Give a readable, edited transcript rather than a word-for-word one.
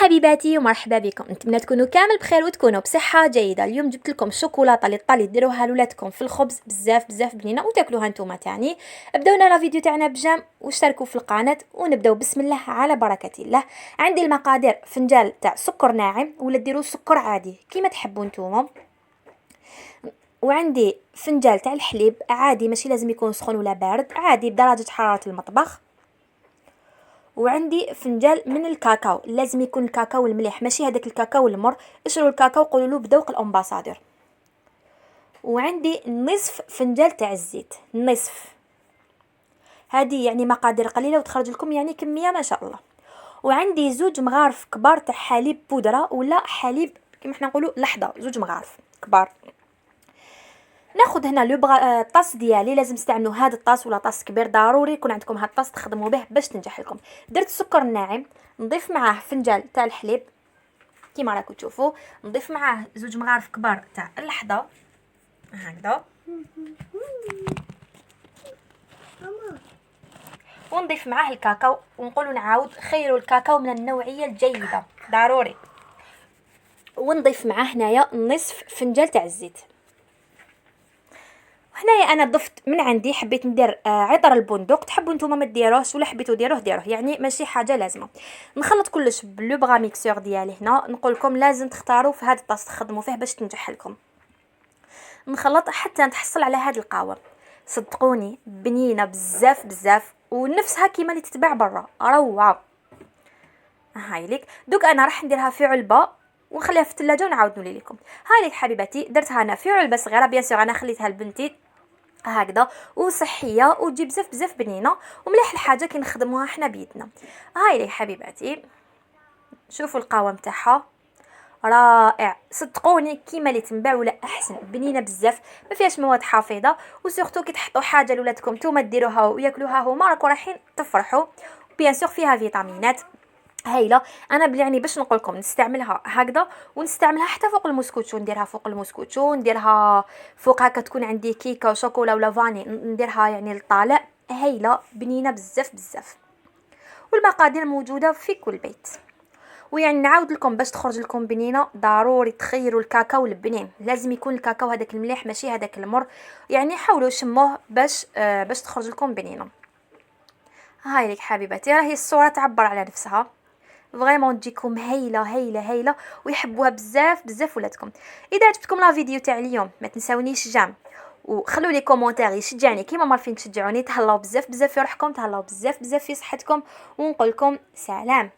حبيباتي ومرحبا بكم. نتمنى تكونوا كامل بخير وتكونوا بصحه جيده. اليوم جبت لكم الشوكولاته اللي طالي ديروها لولادكم في الخبز بزاف بنينه وتاكلوها نتوما تاني. بداونا لا فيديو تاعنا بجام واشتركوا في القناه ونبداو بسم الله على بركه الله. عندي المقادير: فنجان تاع سكر ناعم ولا ديروا سكر عادي كيما تحبوا نتوما، وعندي فنجان تاع الحليب عادي ماشي لازم يكون سخون ولا بارد، عادي بدرجه حراره المطبخ، وعندي فنجان من الكاكاو، لازم يكون الكاكاو المليح ماشي هذاك الكاكاو المر، اشروا الكاكاو قولوا له بذوق الامباسادور. وعندي نصف فنجان تاع الزيت، نصف، هذه يعني مقادير قليله وتخرج لكم يعني كميه ما شاء الله. وعندي زوج مغارف كبار تاع حليب بودره ولا حليب كما حنا نقولوا لحظه، زوج مغارف كبار. ناخذ هنا لو الطاس ديالي، لازم تستعملوا هذا الطاس ولا طاس كبير، ضروري يكون عندكم هذا الطاس تخدموا به باش تنجح لكم. درت السكر الناعم، نضيف معاه فنجان تاع الحليب كيما راكم تشوفوا، نضيف معاه زوج مغارف كبار تاع اللحظه هكذا، ونضيف معاه الكاكاو، ونقولوا نعاود خيروا الكاكاو من النوعيه الجيده ضروري. ونضيف معاه هنايا نصف فنجان تاع الزيت. هنايا انا ضفت من عندي، حبيت ندير عطر البندق، تحبوا نتوما ما ديروهش ولا حبيتوا ديروه يعني ماشي حاجه لازمه. نخلط كلش بلو بغا ميكسور ديالي. هنا نقول لكم لازم تختاروا في هذا الطاس تخدموا فيه باش تنجح لكم. نخلط حتى نتحصل على هذا القوام، صدقوني بنينه بزاف ونفسها كيما اللي تتباع برا، روعه. هاي ليك دوك انا راح نديرها في علبه ونخليها في الثلاجه ونعاود نولي لكم. هاي ليك حبيباتي درتها انا في علبه صغيره، بيان سور انا خليتها لبنتي هكذا وصحيه وتجي بزاف بنينه ومليح الحاجه كي نخدموها حنا بيدنا. هاي لي حبيباتي شوفوا القوام تاعها رائع، صدقوني كيما اللي تنباع ولا احسن، بنينه بزاف ما فيهاش مواد حافظه، وسورتو كي تحطوا حاجه لولادكم نتوما ديروها وياكلوها هما راكم رايحين تفرحوا. بيان سور فيها فيتامينات هايله. انا يعني باش نقول لكم نستعملها هكذا ونستعملها حتى فوق المسكوتشو، نديرها فوق المسكوتشو، نديرها فوق هكا تكون عندي كيكه وشوكولا ولا فاني نديرها يعني للطالع، هايله بنينه بزاف. والمقادير موجوده في كل بيت. ويعني نعاود لكم باش تخرج لكم بنينه ضروري تخيروا الكاكاو البنين، لازم يكون الكاكاو هذاك المليح ماشي هذاك المر، يعني حاولوا شموه باش تخرج لكم بنينه. هاي لك حبيباتي راهي الصوره تعبر على نفسها، فريمون تجيكم هايله ويحبوها بزاف ولادكم. اذا عجبتكم لا فيديو تاع اليوم ما تنساونيش جام وخلوا لي كومونتير يشجعني كيما مارفين تشجعوني. تهلاو بزاف في روحكم، تهلاو بزاف في صحتكم، ونقول لكم سلام.